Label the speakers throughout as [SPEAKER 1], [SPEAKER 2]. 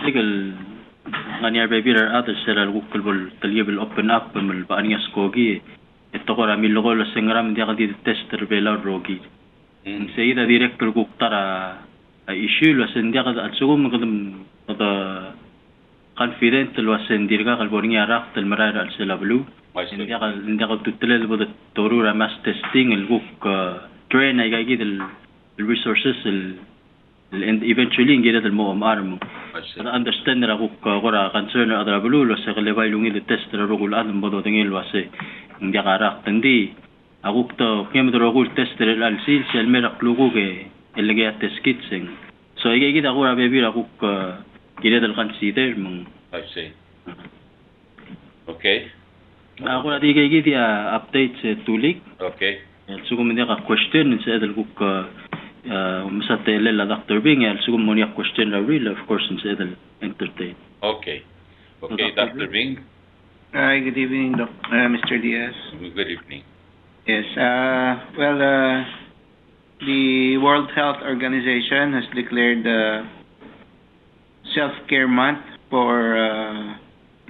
[SPEAKER 1] legal ngani baby or others sera gukul talibel open up mel baania skogi etokora milogol sengram dia kadi tester bela rogi sayida director guktara issue lo sendia kada atsugum kadam kada confident lo sendirga kalbornia raqt almarara alselablu sendia ka tutlel bod torura mass testing el guk train ay gayid el resources and eventually ngida el MOMR mo understand ra guk gora concern adra blu lo se levay lungi de test ra rogul adam bodo dengel wase ndia raqt ndi aguk to kemdro rogul test el alsil sel merak lugu ge اللي تسكيتسين so يجي كده أقول أبي بير أقول كده القنصيدر من
[SPEAKER 2] I see. Okay.
[SPEAKER 1] أقول أدي يجي كده update توليك
[SPEAKER 2] Okay.
[SPEAKER 1] سوكم من ده question نسأل الكوك مسات الليلة دكتور بين سوكم مني question real of course نسأل entertain.
[SPEAKER 2] Okay. Okay, Dr. Bing.
[SPEAKER 3] Hi, good evening, Mr. Diaz.
[SPEAKER 2] Good evening.
[SPEAKER 3] Yes, well, the World Health Organization has declared Self-Care Month for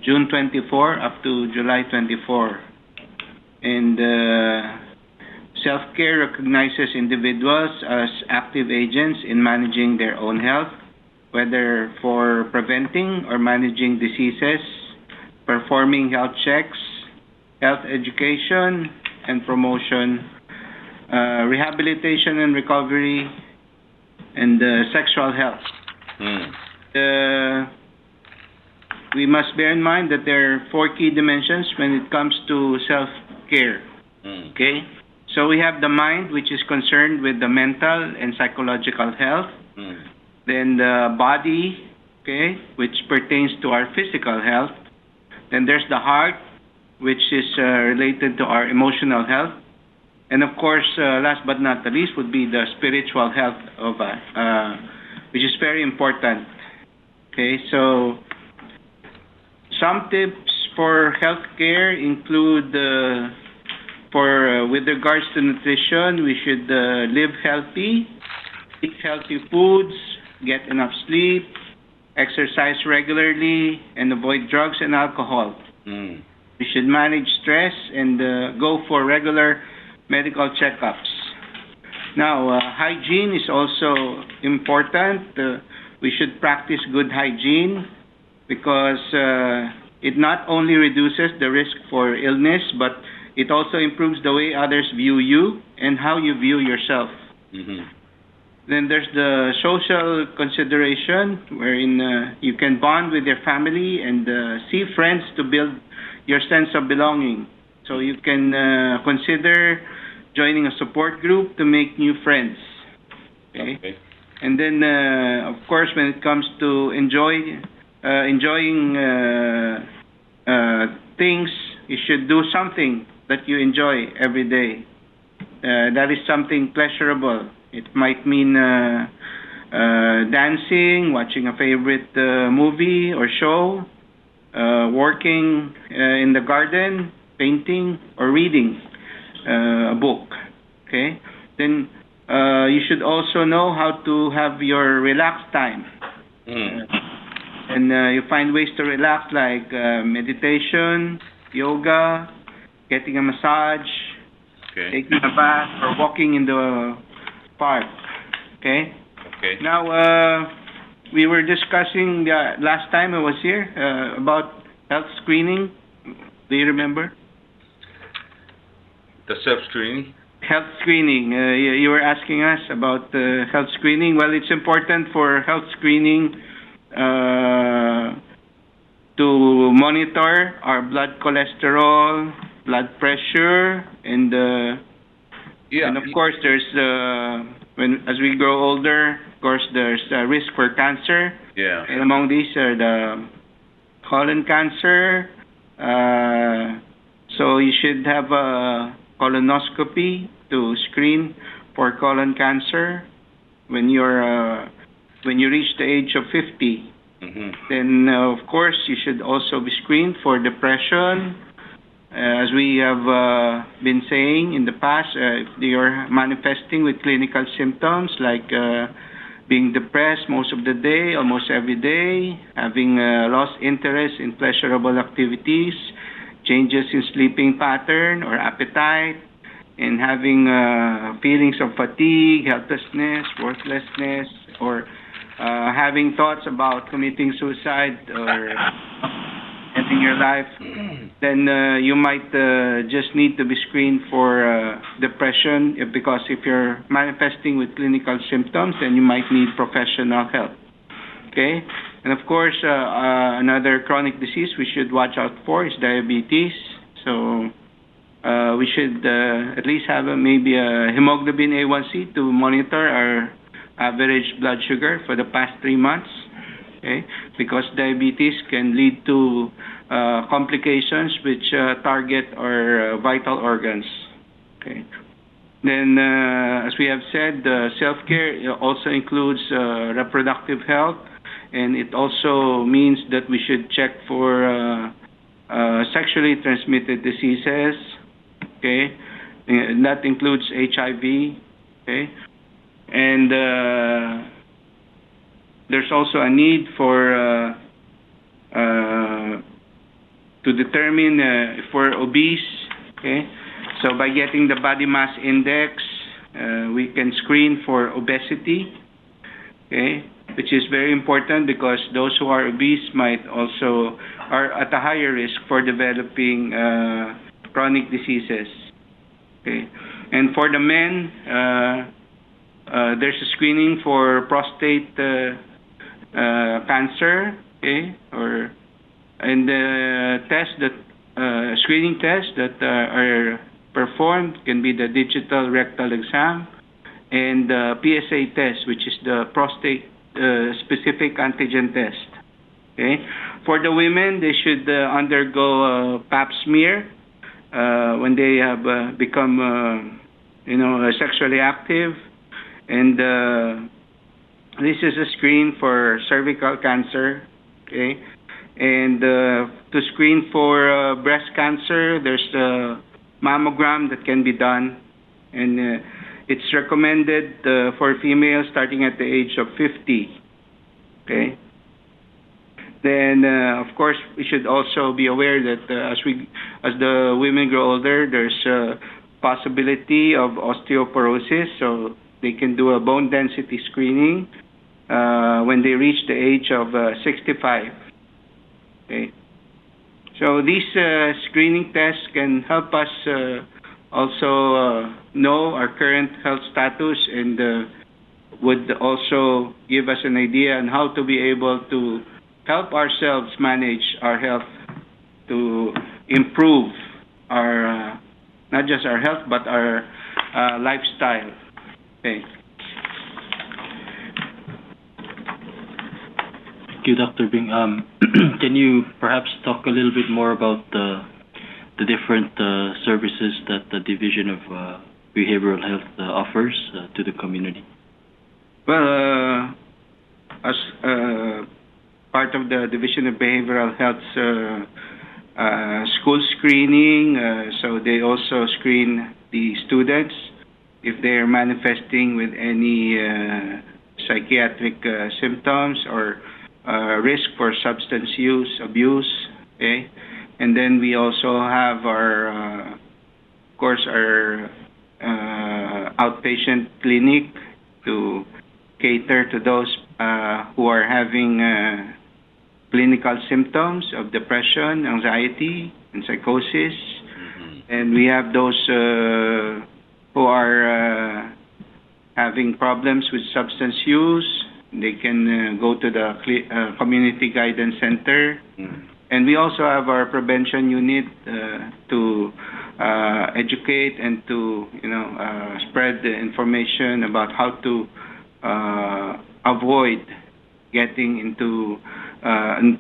[SPEAKER 3] June 24 up to July 24. And self-care recognizes individuals as active agents in managing their own health, whether for preventing or managing diseases, performing health checks, health education and promotion, rehabilitation and recovery, and sexual health. We must bear in mind that there are 4 key dimensions when it comes to self-care. Okay? So we have the mind, which is concerned with the mental and psychological health. Then the body, okay, which pertains to our physical health. Then there's the heart, which is related to our emotional health. And of course, last but not the least would be the spiritual health of which is very important. Okay, so some tips for healthcare include with regards to nutrition, we should live healthy, eat healthy foods, get enough sleep, exercise regularly, and avoid drugs and alcohol. We should manage stress and go for regular medical checkups. Now, hygiene is also important. We should practice good hygiene because it not only reduces the risk for illness, but it also improves the way others view you and how you view yourself. Then there's the social consideration, wherein you can bond with your family and see friends to build your sense of belonging. So you can consider joining a support group to make new friends. Okay. And then, of course, when it comes to enjoying things, you should do something that you enjoy every day. That is something pleasurable. It might mean dancing, watching a favorite movie or show, working in the garden, painting, or reading a book. Okay? Then you should also know how to have your relaxed time. And you find ways to relax like meditation, yoga, getting a massage, taking a bath, or walking in the park. Okay? Now, we were discussing last time I was here about health screening. Do you remember?
[SPEAKER 2] The self-screening?
[SPEAKER 3] Health screening. You were asking us about health screening. Well, it's important for health screening to monitor our blood cholesterol, blood pressure, and of course there's as we grow older, of course there's risk for cancer. And among these are the colon cancer. So you should have a colonoscopy to screen for colon cancer when you reach the age of 50. Then of course you should also be screened for depression. As we have been saying in the past, if you're manifesting with clinical symptoms like being depressed most of the day, almost every day, having lost interest in pleasurable activities, changes in sleeping pattern or appetite, and having feelings of fatigue, helplessness, worthlessness, or having thoughts about committing suicide or ending your life, then you might just need to be screened for depression, because if you're manifesting with clinical symptoms, then you might need professional help. Okay? And of course, another chronic disease we should watch out for is diabetes. So we should at least have maybe a hemoglobin A1C to monitor our average blood sugar for the past 3 months. Okay? Because diabetes can lead to complications which target our vital organs. Okay? Then, as we have said, self-care also includes reproductive health, and it also means that we should check for sexually transmitted diseases. Okay? And that includes HIV. Okay? And there's also a need for to determine if we're obese. Okay, so by getting the body mass index, we can screen for obesity. Okay, which is very important because those who are obese might also are at a higher risk for developing chronic diseases. Okay, and for the men, there's a screening for prostate cancer, okay, and the screening tests that are performed can be the digital rectal exam and the PSA test, which is the prostate specific antigen test. Okay, for the women, they should undergo Pap smear when they have become, sexually active, and this is a screen for cervical cancer. Okay, and to screen for breast cancer, there's a mammogram that can be done, and it's recommended for females starting at the age of 50. Okay. Then, of course, we should also be aware that as the women grow older, there's a possibility of osteoporosis, so they can do a bone density screening when they reach the age of 65. Okay. So these screening tests can help us also know our current health status, and would also give us an idea on how to be able to help ourselves manage our health to improve our not just our health but our lifestyle. Okay.
[SPEAKER 1] Thank you, Dr. Bing. Can you perhaps talk a little bit more about the different services that the Division of Behavioral Health offers to the community?
[SPEAKER 3] Well, as part of the Division of Behavioral Health's school screening, so they also screen the students if they are manifesting with any psychiatric symptoms or risk for substance abuse. Okay, and then we also have our, of course, our outpatient clinic to cater to those who are having clinical symptoms of depression, anxiety, and psychosis. And we have those who are having problems with substance use. They can go to the community guidance center. And we also have our prevention unit to educate and to spread the information about how to avoid getting into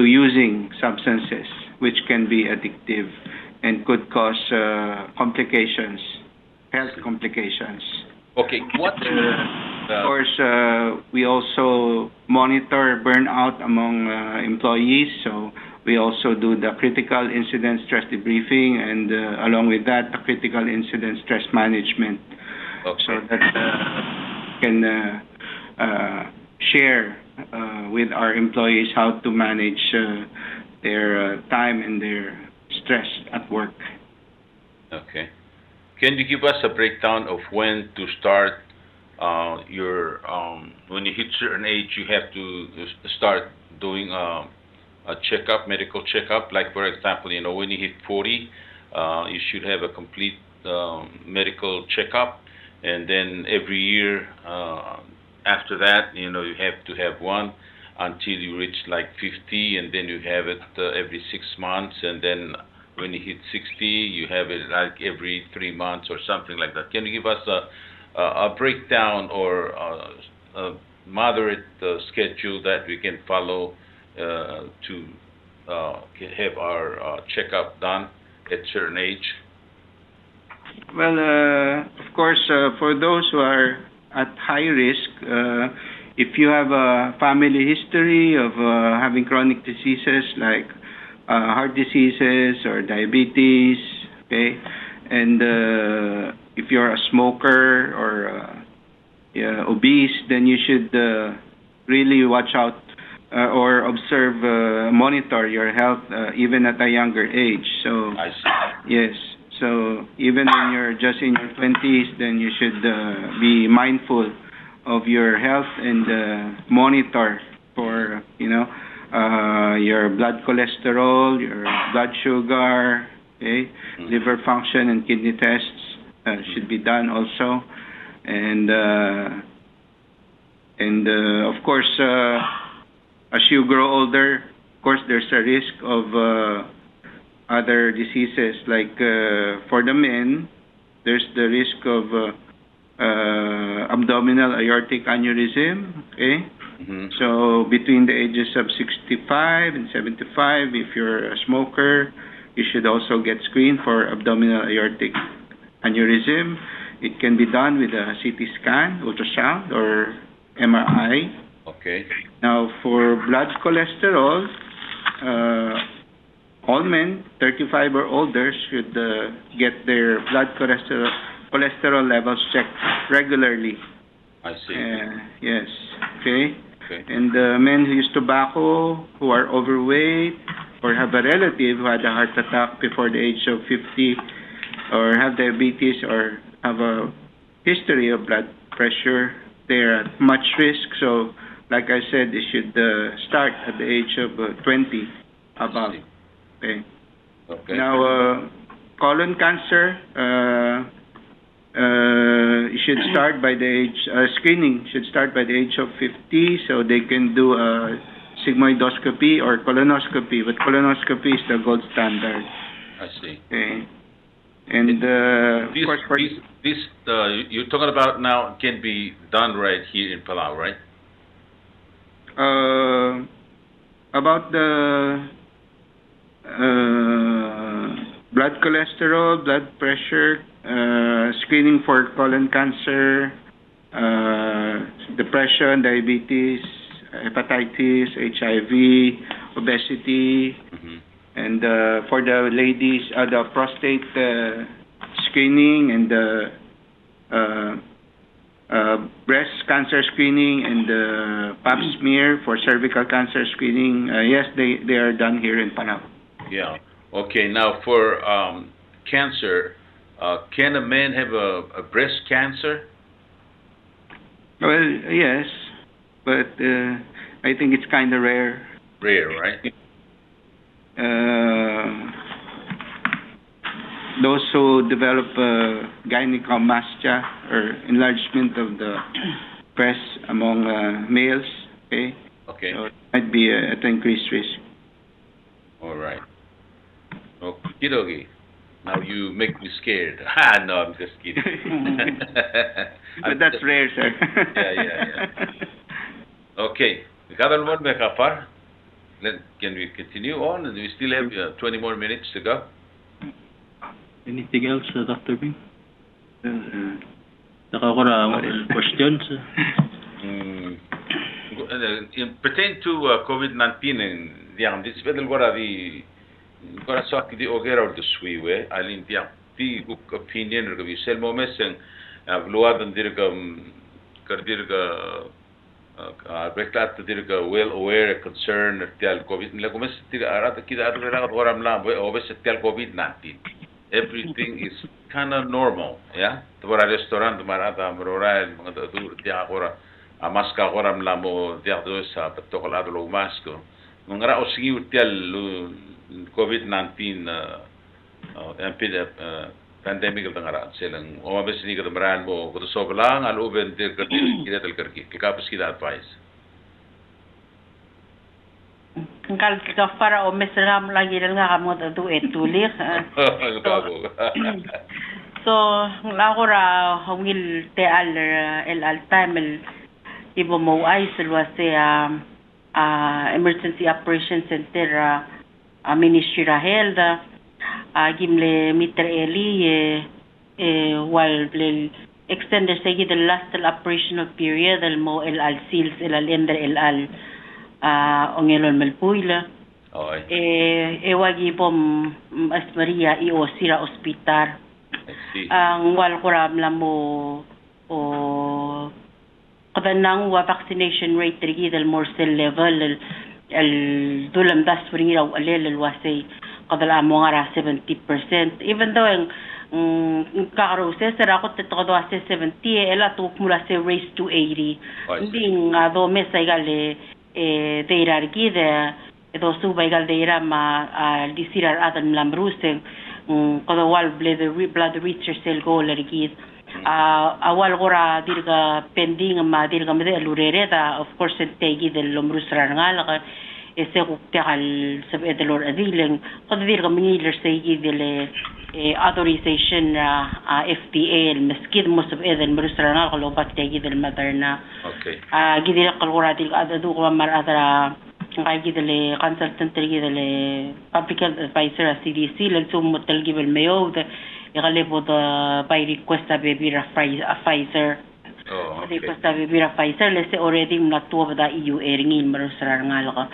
[SPEAKER 3] using substances, which can be addictive and could cause complications, health complications.
[SPEAKER 2] Okay, what?
[SPEAKER 3] Of course, we also monitor burnout among employees, so we also do the critical incident stress debriefing, and along with that, the critical incident stress management.
[SPEAKER 2] Okay.
[SPEAKER 3] So that can share with our employees how to manage their time and their stress at work.
[SPEAKER 2] Okay. Can you give us a breakdown of when to start your when you hit certain age, you have to start doing a checkup, medical checkup. Like for example, when you hit 40, you should have a complete medical checkup, and then every year after that, you have to have one until you reach like 50, and then you have it every 6 months, and then when you hit 60, you have it like every 3 months or something like that. Can you give us a breakdown or a moderate schedule that we can follow to have our checkup done at certain age?
[SPEAKER 3] Well, of course, for those who are at high risk, if you have a family history of having chronic diseases like heart diseases or diabetes, okay, and if you're a smoker or obese, then you should really watch out or observe, monitor your health even at a younger age. So,
[SPEAKER 2] I see.
[SPEAKER 3] yes. So even when you're just in your 20s, then you should be mindful of your health and monitor for, your blood cholesterol, your blood sugar, okay, liver function and kidney tests should be done also. And of course, as you grow older, of course, there's a risk of other diseases, like for the men, there's the risk of abdominal aortic aneurysm, okay?
[SPEAKER 2] Mm-hmm.
[SPEAKER 3] So between the ages of 65 and 75, if you're a smoker, you should also get screened for abdominal aortic aneurysm. It can be done with a CT scan, ultrasound, or MRI.
[SPEAKER 2] Okay.
[SPEAKER 3] Now, for blood cholesterol, all men 35 or older should get their blood cholesterol levels checked regularly.
[SPEAKER 2] I see.
[SPEAKER 3] Yes. Okay.
[SPEAKER 2] Okay.
[SPEAKER 3] And men who use tobacco, who are overweight, or have a relative who had a heart attack before the age of 50, or have diabetes, or have a history of blood pressure, they're at much risk. So, like I said, they should start at the age of 20 above. Okay.
[SPEAKER 2] Okay.
[SPEAKER 3] Now, colon cancer, you should start by the age, screening should start by the age of 50, so they can do a sigmoidoscopy or colonoscopy, but colonoscopy is the gold standard.
[SPEAKER 2] I see.
[SPEAKER 3] Okay. And,
[SPEAKER 2] This,
[SPEAKER 3] of course,
[SPEAKER 2] this you're talking about now can be done right here in Palau, right?
[SPEAKER 3] about the blood cholesterol, blood pressure, screening for colon cancer, depression, diabetes, hepatitis, HIV, obesity, and for the ladies, the prostate screening and the breast cancer screening and the pap smear for cervical cancer screening. Yes, they are done here in Panama.
[SPEAKER 2] Yeah. Okay. Now for cancer, can a man have a breast cancer?
[SPEAKER 3] Well, yes, but I think it's kind of rare.
[SPEAKER 2] Rare, right?
[SPEAKER 3] Those who develop gynecomastia or enlargement of the breast among males, okay?
[SPEAKER 2] Okay.
[SPEAKER 3] So it might be at increased risk.
[SPEAKER 2] All right. Okie dokie. Now you make me scared. Ah, no, I'm just kidding.
[SPEAKER 3] But that's rare, sir.
[SPEAKER 2] Yeah. Okay. Cada one make a par. Can we continue on? And we still have 20 more minutes to go.
[SPEAKER 1] Anything else, Dr. Bing? Questions?
[SPEAKER 2] In pertain to COVID-19 and this federal gora sak di ogera or the swiwe alin dia ti opinion or we sel moments and luad and dirga kardirga Reklat dirga well aware concern tial COVID. Nila kumis tira arat kita arat rakat orang lam obes tial COVID-19. Everything is kind of normal, ya. Tubara restaurant marata meroral mga dur tiak ora amaska orang lam o tiak do sa protokol adlo masko. Ngara osigi tial COVID-19 pandemic ang ngara silang obes ni kadamaran mo kuto sobelang alu ben dir kita tel kerki kapis kita advice.
[SPEAKER 4] Kal ka para o mesram lagi nga kamo tu etulik. So lagora hongil te al time ibo mo ay silwa emergency operations center ministry ra health gimle miter eli while extender segi the last operational period al mo al seals al ender al ongelon melpuila wagi pom asmaria EOC ra hospital ang wal kuram lamo o kadanang wa vaccination rate rigi del more cell level al dulam das fringira alel wasi kadala mo nga 70%, even though ang kakarose sira ko tito do 70 ela tuk mula se raise to 80 hindi nga do mesa igale deira gide do suba igal deira ma disirar atan lambruseng kada wal blood reacher cell go larigid awal gora dirga pending ma dirga mede lurereta of course tegi del lomrusra ngala ese kuktekal sa edalor adiling kadadir kami niler sa idile authorization FDA maskid mo sa edal marusra nga kalobat tegi del materna gidila kaluratil adadu ko maratara kay gidile consultant gidile public health advisor CDC lansum motel gibel mayo ikalipo by request baby Pfizer request baby Pfizer lese already mnatuwa da EU eringin marusra nga laka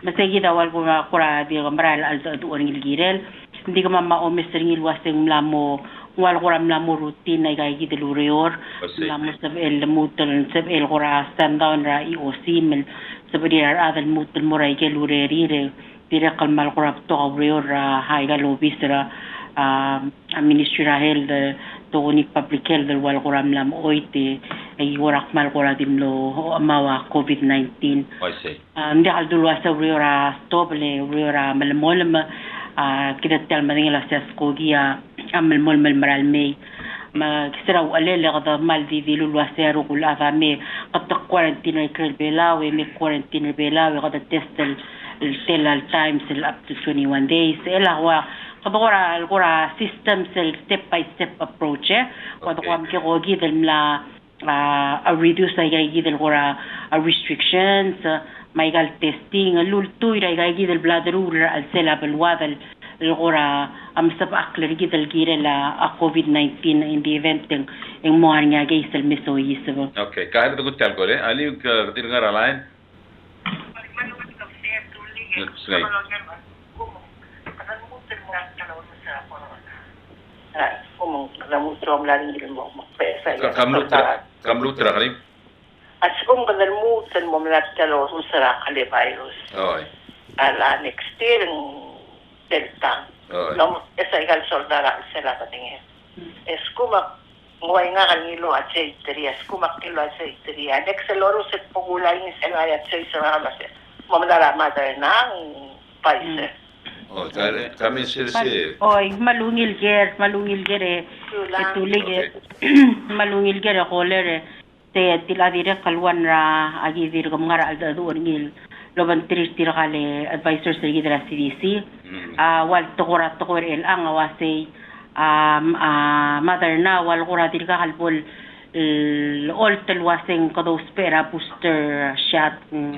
[SPEAKER 4] masegi dawal ko kura di kamral alto duon ngilgirel hindi ka mama-omis ringil waseng mlamo wal kura mlamo routine na kay gidilurior mlamo sa el mutel sa el kura stand down ra EOC mel sa bidiar adal mutel moray ke lurerire dire kalmal kura to kabrior hay galobis ra ministry ra health to ni public health wal kuram lam oite ay warak mal kura dimlo amawa COVID-19 hindi aldulwa sa riora stoble riora malmolm kidatal maningala sa skogia amalmol malmaralme kisra walele kada maldi dilulwa sa ro kul afame qad quarantine belawe me quarantine belawe kada testel el times up to 21 days ela kura system step by step approach kada ko amke ko gidel mla reduce ay gidel kura restrictions may gal testing lultoy ay gidel blood rule al sela belwadal kura am sab akler gidel girela COVID-19 in the event ng mohar nga gaisel mesoyis
[SPEAKER 2] okay kahit ko tel ko le ali kadir nga ralain kamlutra kalim
[SPEAKER 5] asum kanalmutan mo mlatalo usara kali virus ala next year delta no esa igal soldara sela patingin eskuma ngoy nga kanilo at say eskuma kilo at say next loro set pugulay ni sela at say sa mas mamdara mother nang Pfizer
[SPEAKER 2] kami sirsi
[SPEAKER 4] malungil ger etulig malungil ger kolere te tiladire kalwan ra agi dir gamara alda duorngil loban tira kale advisor sa gidra CDC wal tokora el ang awase mother na wal kura dir ka kalbol all talwaseng kados pera booster shot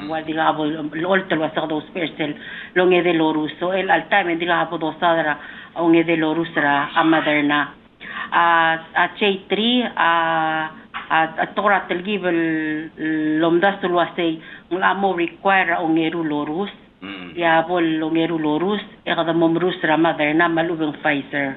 [SPEAKER 4] wal di kabol all talwaseng kados persel longe de lorus so el altame di ka do sadra onge de lorus ra mother na J3 at tora telgibel lomdas tulwasay ngamo require ongeru lorus ya bol ongeru lorus kada momrus ra mother na malubeng Pfizer